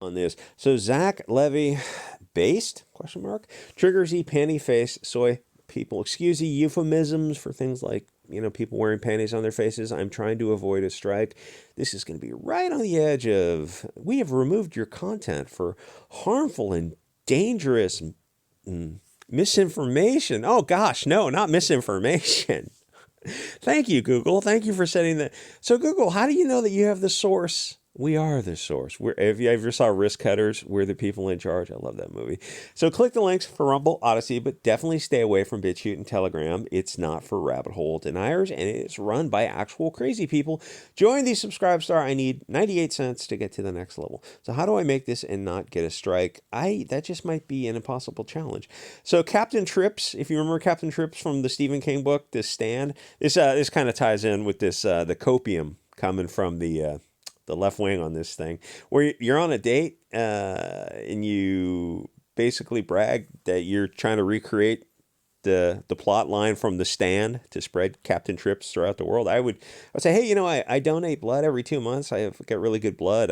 on this. So Zach Levy, based question mark triggers panty face soy people. Excuse euphemisms for things like people wearing panties on their faces. I'm trying to avoid a strike. This is going to be right on the edge of we have removed your content for harmful and dangerous misinformation. Oh gosh, no, not misinformation. Thank you, Google. Thank you for setting that. So, Google, how do you know that you have the source? We are the source. If you ever saw Risk Cutters, we're the people in charge. I love that movie. So click the links for Rumble, Odyssey, but definitely stay away from Bit Chute and Telegram. It's not for rabbit hole deniers, and it's run by actual crazy people. Join the Subscribe Star. I need 98 cents to get to the next level. So how do I make this and not get a strike? That just might be an impossible challenge. So Captain Trips, if you remember Captain Trips from the Stephen King book, this stand, this kind of ties in with this the copium coming from the left wing on this thing, where you're on a date and you basically brag that you're trying to recreate the plot line from The Stand to spread Captain Trips throughout the world. I would say, hey, I donate blood every 2 months. I get really good blood.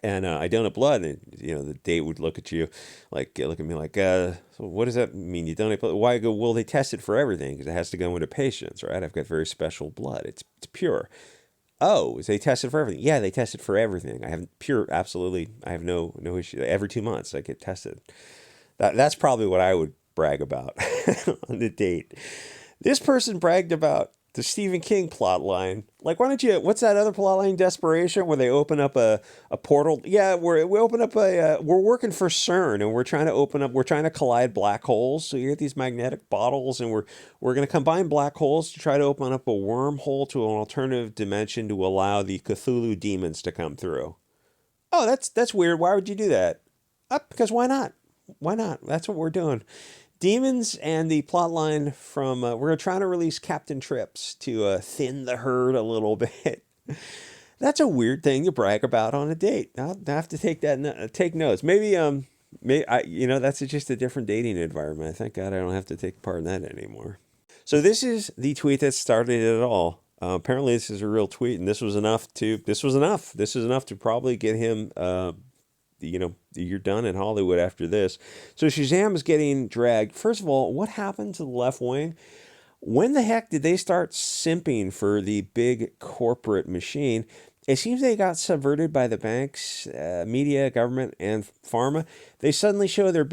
And I donate blood, and the date would look at you, look at me like, so what does that mean? You donate blood? Why? I go, well, they test it for everything because it has to go into patients, right? I've got very special blood. It's pure. Oh, they tested for everything? Yeah, they tested for everything. I have absolutely. I have no issue. Every 2 months, I get tested. That's probably what I would brag about on the date. This person bragged about the Stephen King plot line. Like, why don't you? What's that other plot line? Desperation, where they open up a portal. Yeah, we open up we're working for CERN, and we're trying to collide black holes. So you get these magnetic bottles, and we're going to combine black holes to try to open up a wormhole to an alternative dimension to allow the Cthulhu demons to come through. Oh, that's weird. Why would you do that? Because why not? Why not? That's what we're doing. Demons and the plot line from we're trying to release Captain Trips to thin the herd a little bit. That's a weird thing to brag about on a date. I'll have to take notes. Maybe that's just a different dating environment. Thank God I don't have to take part in that anymore. So this is the tweet that started it all. Apparently this is a real tweet, and this was enough. This is enough to probably get him. You're done in Hollywood after this. So Shazam is getting dragged. First of all, what happened to the left wing? When the heck did they start simping for the big corporate machine? It seems they got subverted by the banks, media, government, and pharma. They suddenly show their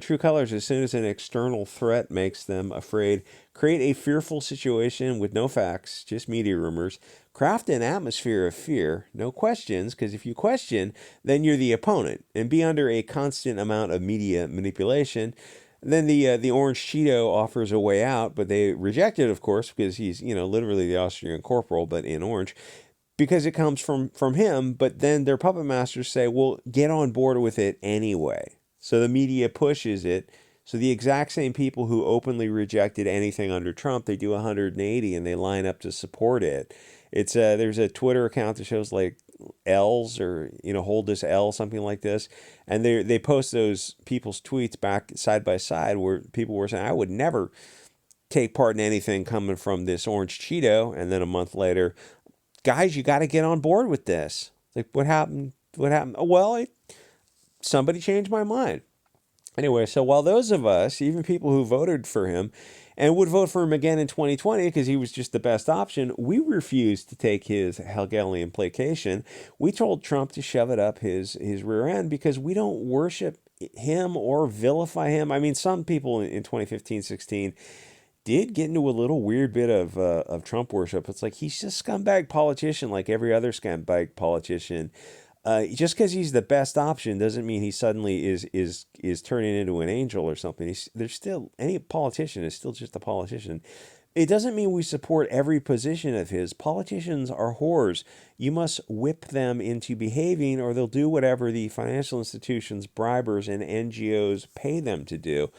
true colors as soon as an external threat makes them afraid. Create a fearful situation with no facts, just media rumors. Craft an atmosphere of fear, no questions, because if you question, then you're the opponent, and be under a constant amount of media manipulation. Then the Orange Cheeto offers a way out, but they reject it, of course, because he's literally the Austrian corporal, but in orange, because it comes from him. But then their puppet masters say, well, get on board with it anyway. So the media pushes it. So the exact same people who openly rejected anything under Trump, they do 180 and they line up to support it. It's there's a Twitter account that shows like L's or hold this L, something like this, and they post those people's tweets back side by side where people were saying, I would never take part in anything coming from this Orange Cheeto, and then a month later, guys, you got to get on board with this. Like, what happened? Oh, well, somebody changed my mind. Anyway, so while those of us, even people who voted for him and would vote for him again in 2020 because he was just the best option, we refused to take his Hegelian placation. We told Trump to shove it up his rear end because we don't worship him or vilify him. I mean, some people in 2015-16 did get into a little weird bit of Trump worship. It's like he's just a scumbag politician like every other scumbag politician. Just because he's the best option doesn't mean he suddenly is turning into an angel or something. There's still, any politician is still just a politician. It doesn't mean we support every position of his. Politicians are whores. You must whip them into behaving, or they'll do whatever the financial institutions, bribers, and NGOs pay them to do.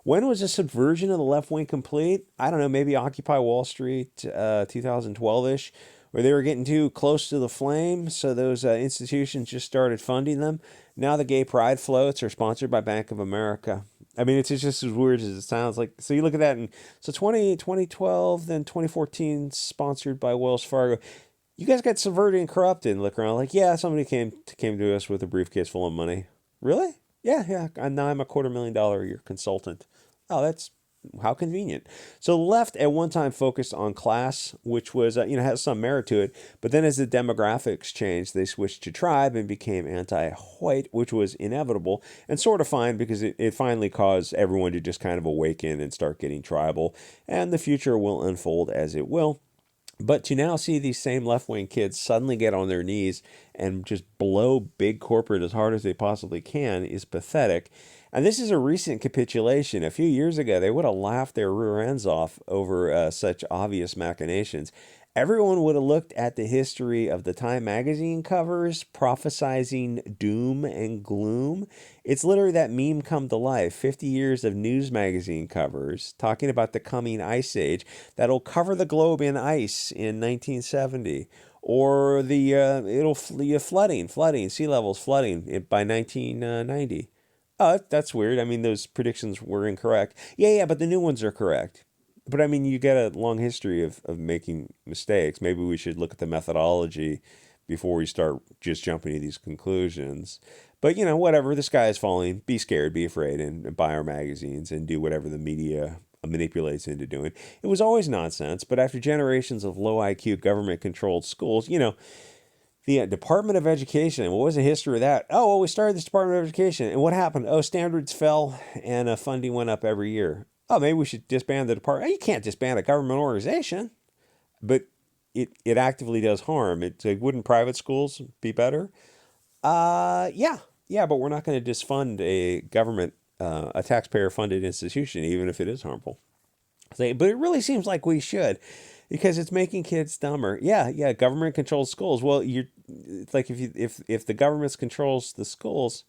When was the subversion of the left wing complete? I don't know, maybe Occupy Wall Street, 2012-ish. Where they were getting too close to the flame, so those institutions just started funding them. Now the gay pride floats are sponsored by Bank of America. I mean, it's just as weird as it sounds. Like, so you look at that, and so 2012, then 2014, sponsored by Wells Fargo. You guys got subverted and corrupted and look around like, yeah, somebody came to us with a briefcase full of money. Really? Yeah, yeah. And now I'm a $250,000 a year consultant. Oh, that's how convenient. So the left at one time focused on class, which was, has some merit to it. But then as the demographics changed, they switched to tribe and became anti-white, which was inevitable and sort of fine because it finally caused everyone to just kind of awaken and start getting tribal. And the future will unfold as it will. But to now see these same left wing kids suddenly get on their knees and just blow big corporate as hard as they possibly can is pathetic. And this is a recent capitulation. A few years ago, they would have laughed their rear ends off over such obvious machinations. Everyone would have looked at the history of the Time magazine covers prophesizing doom and gloom. It's literally that meme come to life. 50 years of news magazine covers talking about the coming ice age that'll cover the globe in ice in 1970. Or the flooding, sea levels flooding by 1990. Oh, that's weird. I mean, those predictions were incorrect. Yeah, but the new ones are correct. But I mean, you get a long history of making mistakes. Maybe we should look at the methodology before we start just jumping to these conclusions. But, whatever, the sky is falling. Be scared, be afraid, and buy our magazines and do whatever the media manipulates into doing. It was always nonsense, but after generations of low IQ government controlled schools, the Department of Education, what was the history of that? Oh, well, we started this Department of Education. And what happened? Oh, standards fell and funding went up every year. Oh, maybe we should disband the department. You can't disband a government organization, but it actively does harm. Wouldn't private schools be better? Yeah, but we're not going to disfund a government, a taxpayer-funded institution, even if it is harmful. But it really seems like we should, because it's making kids dumber. Yeah, government controls schools. Well, it's like if the government controls the schools.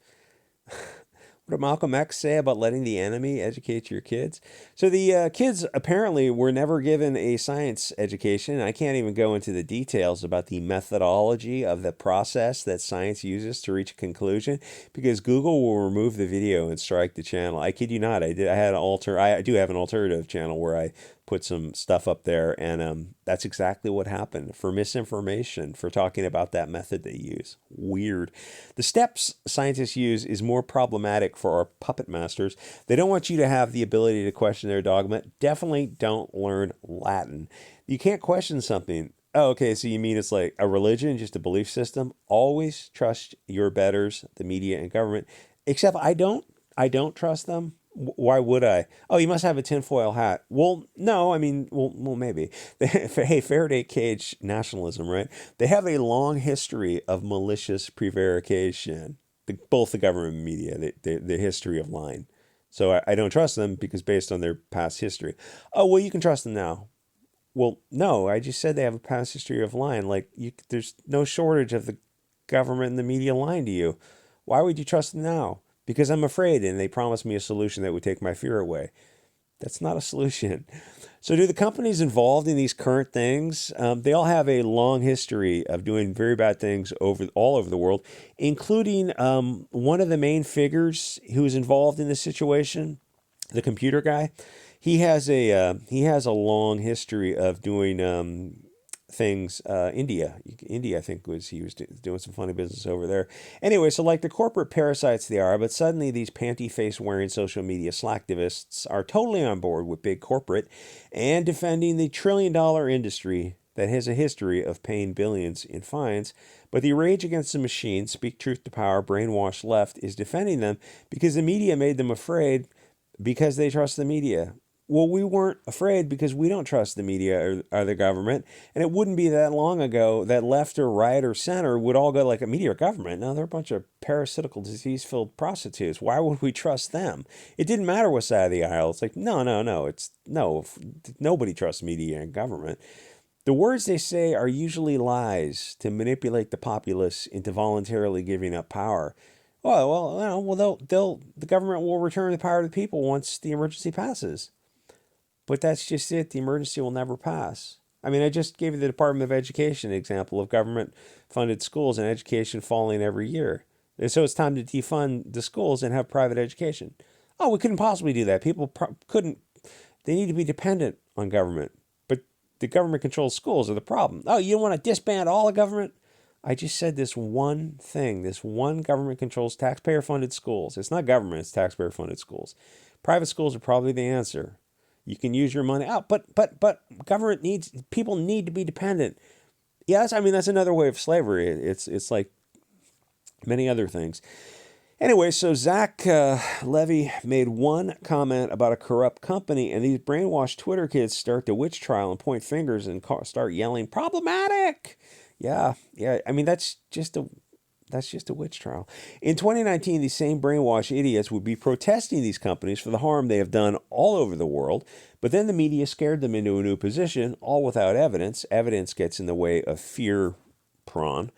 What did Malcolm X say about letting the enemy educate your kids? So the kids apparently were never given a science education. I can't even go into the details about the methodology of the process that science uses to reach a conclusion, because Google will remove the video and strike the channel. I kid you not. I do have an alternative channel where I put some stuff up there, and that's exactly what happened for misinformation, for talking about that method they use. Weird. The steps scientists use is more problematic for our puppet masters. They don't want you to have the ability to question their dogma. Definitely don't learn Latin. You can't question something. Oh, okay, so you mean it's like a religion, just a belief system? Always trust your betters, the media and government. Except I don't trust them. Why would I? Oh, you must have a tinfoil hat. Well, no, I mean, well, maybe. Hey, Faraday cage nationalism, right? They have a long history of malicious prevarication. Both the government and media, the history of lying. So I don't trust them because based on their past history. Oh, well, you can trust them now. Well, no, I just said they have a past history of lying. There's no shortage of the government and the media lying to you. Why would you trust them now? Because I'm afraid, and they promised me a solution that would take my fear away. That's not a solution. So do the companies involved in these current things, they all have a long history of doing very bad things all over the world, including one of the main figures who is involved in this situation, the computer guy. He has a long history of doing things. India, I think he was doing some funny business over there. Anyway, so like the corporate parasites they are, but suddenly these panty face wearing social media slacktivists are totally on board with big corporate and defending the $1 trillion industry that has a history of paying billions in fines. But the rage against the machine, speak truth to power, brainwashed left is defending them because the media made them afraid because they trust the media. Well, we weren't afraid because we don't trust the media or the government. And it wouldn't be that long ago that left or right or center would all go like a media or government. No, they're a bunch of parasitical, disease-filled prostitutes. Why would we trust them? It didn't matter what side of the aisle. It's like, no. Nobody trusts media and government. The words they say are usually lies to manipulate the populace into voluntarily giving up power. The government will return the power to the people once the emergency passes. But that's just it. The emergency will never pass. I mean, I just gave you the Department of Education example of government-funded schools and education falling every year. And so it's time to defund the schools and have private education. Oh, we couldn't possibly do that. People couldn't. They need to be dependent on government. But the government-controlled schools are the problem. Oh, you don't want to disband all the government? I just said this one thing. This one government controls taxpayer-funded schools. It's not government, it's taxpayer-funded schools. Private schools are probably the answer. You can use your money out, but government needs, people need to be dependent. Yes, I mean, that's another way of slavery. It's like many other things. Anyway, so Zach Levi made one comment about a corrupt company, and these brainwashed Twitter kids start the witch trial and point fingers and start yelling, problematic. Yeah. I mean, that's just a witch trial. In 2019, these same brainwashed idiots would be protesting these companies for the harm they have done all over the world, but then the media scared them into a new position, all without evidence. Evidence gets in the way of fear, prawn.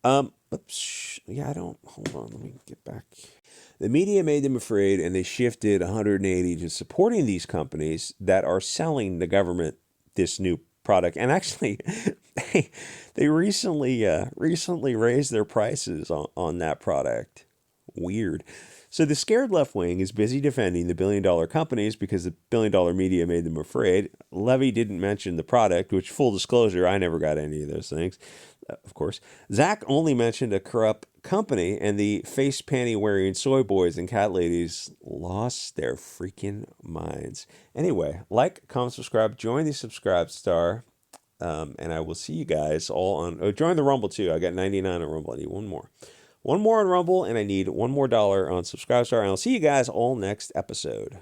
Hold on, let me get back. The media made them afraid, and they shifted 180 to supporting these companies that are selling the government this new product. And actually, they recently raised their prices on that product. Weird. So the scared left wing is busy defending the billion-dollar companies because the billion-dollar media made them afraid. Levy didn't mention the product, which, full disclosure, I never got any of those things, of course. Zach only mentioned a corrupt company, and the face panty-wearing soy boys and cat ladies lost their freaking minds. Anyway, like, comment, subscribe, join the Subscribe Star, and I will see you guys all on... join the Rumble, too. I got 99 on Rumble. I need one more. One more on Rumble, and I need $1 more on Subscribe Star, and I'll see you guys all next episode.